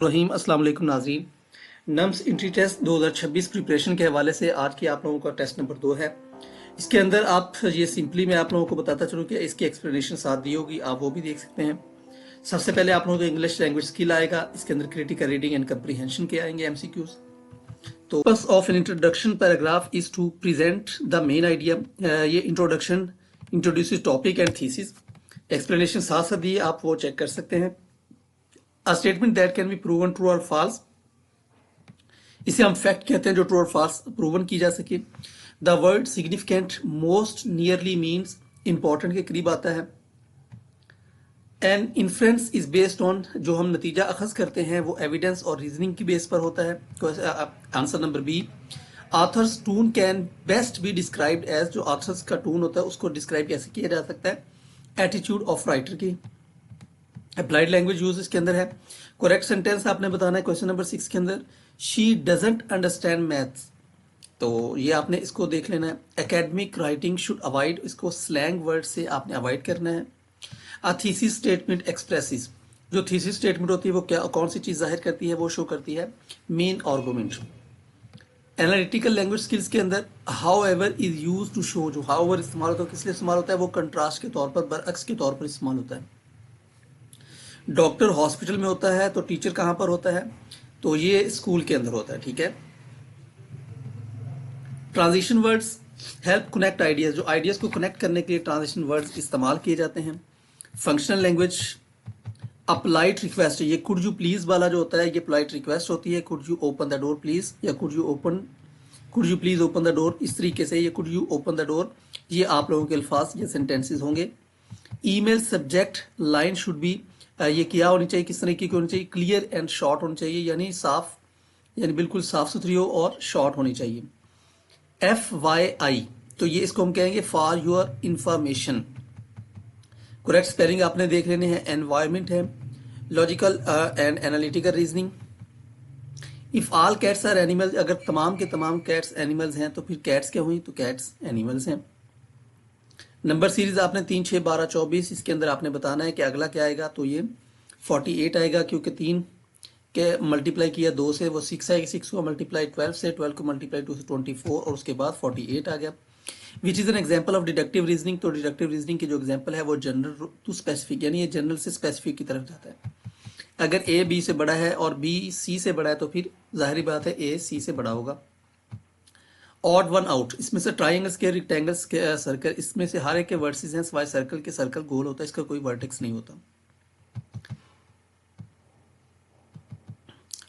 रहीम अस्सलाम वालेकुम नाज़रीन। नम्स एंट्री टेस्ट 2026 प्रिपरेशन के हवाले से आज की आप लोगों का टेस्ट नंबर 2 है। इसके अंदर आप ये सिंपली मैं आप लोगों को बताता चलूँ कि इसकी एक्सप्लेनेशन साथ दी होगी, आप वो भी देख सकते हैं। सबसे पहले आप लोगों को इंग्लिश लैंग्वेज स्किल आएगा, इसके अंदर क्रिटिकल रीडिंग एंड कंप्रीहेंशन के आएंगे एमसीक्यूज। तो purpose of an introduction paragraph is to present the main idea. ये introduction introduces topic and thesis. Explanation साथ साथ दिए, आप वो चेक कर सकते हैं। A statement that can be proven true or false, इसे हम फैक्ट कहते हैं जो ट्रू और फॉल्स प्रूवन की जा सके। The word significant most nearly means important के करीब आता है। An inference is based on, जो हम नतीजा अखज करते हैं वो एविडेंस और रीजनिंग की बेस पर होता है। Answer number B. Authors tone can best be described as, जो ऑथर्स का टून होता है उसको डिस्क्राइब कैसे किया जा सकता है, एटीट्यूड ऑफ राइटर की। अप्लाइड लैंग्वेज यूज इसके अंदर है। करेक्ट सेंटेंस आपने बताना है क्वेश्चन नंबर 6 के अंदर, शी डजंट अंडरस्टैंड मैथ्स, तो ये आपने इसको देख लेना है। एकेडमिक राइटिंग शुड अवॉइड, इसको स्लैंग वर्ड से आपने अवॉइड करना है। अ थीसिस स्टेटमेंट एक्सप्रेसिस, जो थीसिस स्टेटमेंट होती है वो क्या कौन सी चीज जाहिर करती है, वो शो करती है main argument. Analytical language skills के अंदर however is use to show, जो हाउ एवर इस्तेमाल होता है किस लिए इस्तेमाल होता है, वो कंट्रास्ट के तौर पर, बरअक्स के तौर पर इस्तेमाल होता है। डॉक्टर हॉस्पिटल में होता है तो टीचर कहां पर होता है, तो ये स्कूल के अंदर होता है, ठीक है। Transition words help connect ideas, जो आइडियाज को कनेक्ट करने के लिए ट्रांजिशन वर्ड्स इस्तेमाल किए जाते हैं। फंक्शनल लैंग्वेज अपोलाइट रिक्वेस्ट, ये कुड यू प्लीज वाला जो होता है ये पोलाइट रिक्वेस्ट होती है। Could you open the door please, या could you please open the door, इस तरीके से ये could you open the door, ये आप लोगों के अल्फाज, ये सेंटेंसेस होंगे। Email subject line should be, ये क्या होनी चाहिए, किस तरीके की होनी चाहिए, क्लियर एंड शॉर्ट होनी चाहिए, यानी साफ, यानी बिल्कुल साफ सुथरी हो और शॉर्ट होनी चाहिए। FYI, तो ये इसको हम कहेंगे for your information. Correct spelling आपने देख लेने हैं। एनवायरमेंट है। Logical and analytical reasoning. If all cats are animals, अगर तमाम के तमाम कैट्स एनिमल्स हैं तो फिर कैट्स क्या हुई, तो कैट्स एनिमल्स हैं। नंबर सीरीज आपने 3, 6, 12, 24, इसके अंदर आपने बताना है कि अगला क्या आएगा, तो ये 48 आएगा, क्योंकि 3 के मल्टीप्लाई किया 2 से वो 6 आएगी, 6 को मल्टीप्लाई 12 से, 12 को मल्टीप्लाई 2 से 24, और उसके बाद 48 आ गया। Which is an example of deductive reasoning, तो डिडक्टिव रीजनिंग की जो एग्जाम्पल है वो जनरल टू स्पेसिफिक, यानी ये जनरल से स्पेसिफिक की तरफ जाता है। अगर A B से बड़ा है और B C से बड़ा है तो फिर जाहिर बात है A C से बड़ा होगा। ऑड वन आउट, इसमें से ट्राइंगल्स के, रेक्टेंगल्स के, सर्कल, इसमें से हर एक के वर्टिसेस हैं, सिवाय सर्कल के। सर्कल गोल होता है, इसका कोई वर्टेक्स नहीं होता।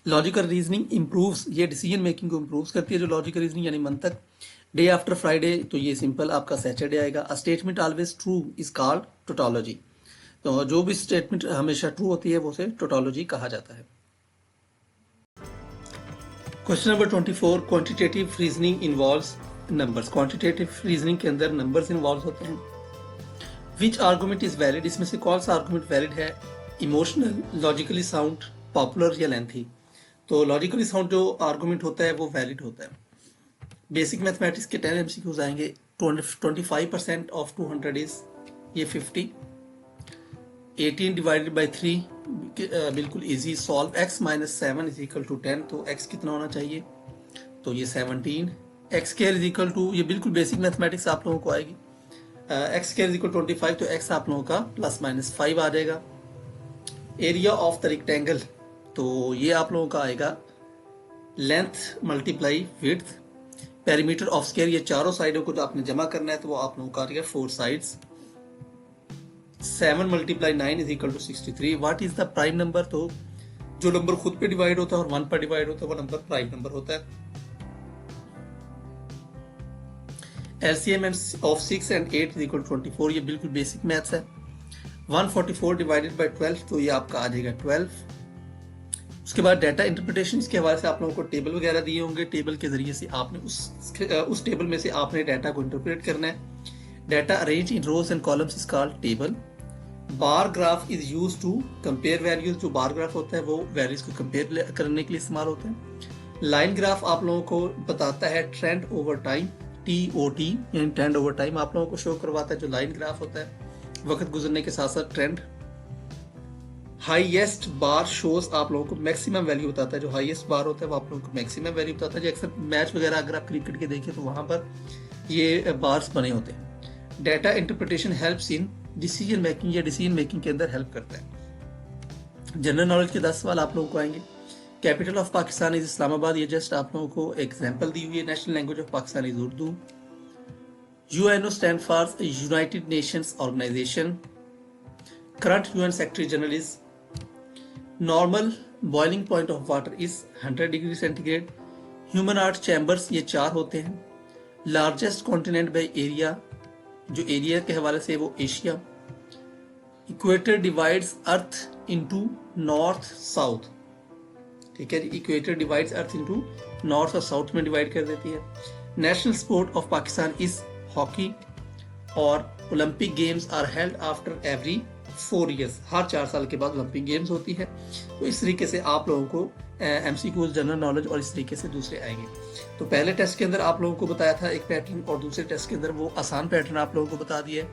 लॉजिकल रीजनिंग इंप्रूव्स, ये डिसीजन मेकिंग को इंप्रूव करती है, जो लॉजिकल रीजनिंग यानी मंतक। डे आफ्टर फ्राइडे, तो ये सिंपल आपका सैटरडे आएगा। A statement always true is called tautology, तो जो भी स्टेटमेंट हमेशा ट्रू होती है वो उसे टोटोलॉजी कहा जाता है। Question number 24, quantitative reasoning involves numbers. Quantitative reasoning के अंदर नंबर्स इन्वॉल्व होते हैं। विच आर्गुमेंट इज वैलिड, इसमें से कौन सा आर्गुमेंट वैलिड है, इमोशनल, लॉजिकली साउंड, पॉपुलर या लेंथी। तो लॉजिकली साउंड जो आर्गुमेंट होता है वो वैलिड होता है। बेसिक मैथमेटिक्स के 10 MCQs आएंगे। 25% ऑफ 200 इज, ये 50। 18 डिवाइडेड बाई 3 बिल्कुल easy solve. x minus 7 is equal to 10, तो x कितना होना चाहिए, तो ये 17। x square is equal to, ये बिल्कुल बेसिक मैथमेटिक्स आप लोगों को आएगी। x स्क्वायर इज इक्वल 25, तो x आप लोगों का प्लस माइनस 5 आ जाएगा। एरिया ऑफ द रेक्टेंगल, तो ये आप लोगों का आएगा length multiply width. Perimeter of square, ये चारों साइडों को जो आपने जमा करना है तो वो आप लोगों का आ जाएगा 4 sides. 7 multiply 9 is equal to 63। What is the prime number, तो जो नंबर खुद पे डिवाइड होता है और 1 पर डिवाइड होता है वो नंबर प्राइम नंबर होता है। LCM of 6 and 8 is equal to 24, ये बिल्कुल बेसिक मैथ्स है। 144 डिवाइडेड बाई 12, तो ये आपका आ जाएगा 12। उसके बाद डाटा इंटरप्रिटेशन, इसके हवाले से आप लोगों को टेबल वगैरह दिए होंगे, टेबल के जरिए से आपने उस टेबल में से आपने डाटा को इंटरप्रेट करना है। Data arrange in rows and columns is called table. Bar graph is use to compare values, जो बार ग्राफ होता है वो वैल्यूज को कंपेयर करने के लिए इस्तेमाल होता है। लाइन ग्राफ आप लोगों को बताता है ट्रेंड ओवर टाइम, TOT यानी ट्रेंड ओवर टाइम आप लोगों को शो करवाता है, जो लाइन ग्राफ होता है वक्त गुजरने के साथ साथ ट्रेंड। हाईएस्ट बार शोज आप लोगों को मैक्सिमम वैल्यू बताता है। जो हाईएस्ट बार होता है वो आप लोगों को मैक्सिमम वैल्यू बताता है। जो अक्सर मैच वगैरह अगर आप क्रिकेट के देखें तो वहां पर ये बार्स बने होते हैं। Data interpretation helps in decision making या डिसीजन मेकिंग के अंदर हेल्प करता है। जनरल नॉलेज के 10 सवाल आप लोगों को आएंगे। Capital of Pakistan is Islamabad, ये जस्ट आप लोगों को एग्जाम्पल दी हुई है। National language of Pakistan is Urdu. UNO stand for United Nations Organization. Current UN secretary general is normal boiling point of water is 100 degree centigrade. Human heart chambers ये 4 होते हैं। लार्जेस्ट कॉन्टिनेंट बाय एरिया, जो area के हवाले से वो Asia. Equator divides earth into north south, ठीक है जी। Equator divides earth into north और साउथ में डिवाइड कर देती है। National sport of Pakistan is hockey. और Olympic games are held after every 4 years, हर 4 साल के बाद ओलंपिक गेम्स होती है। तो इस तरीके से आप लोगों को एमसीक्यूज, जनरल नॉलेज और इस तरीके से दूसरे आएंगे। तो पहले टेस्ट के अंदर आप लोगों को बताया था एक पैटर्न, और दूसरे टेस्ट के अंदर वो आसान पैटर्न आप लोगों को बता दिया है।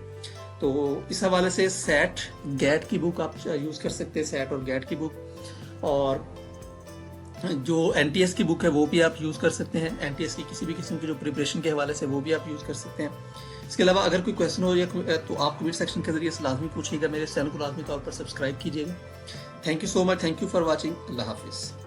तो इस हवाले से सेट गैट की बुक आप यूज कर सकते हैं, सेट और गैट की बुक। और जो एनटीएस की बुक है वो भी आप यूज कर सकते हैं। एनटीएस की किसी भी किस्म की जो प्रिपरेशन के हवाले से वो भी आप यूज कर सकते हैं। इसके अलावा अगर कोई क्वेश्चन हो या तो आप कमेंट सेक्शन के जरिए से लाजमी पूछिएगा। मेरे चैनल को लाजमी तौर पर सब्सक्राइब कीजिएगा। Thank you so much, thank you for watching. अल्लाह हाफिज़।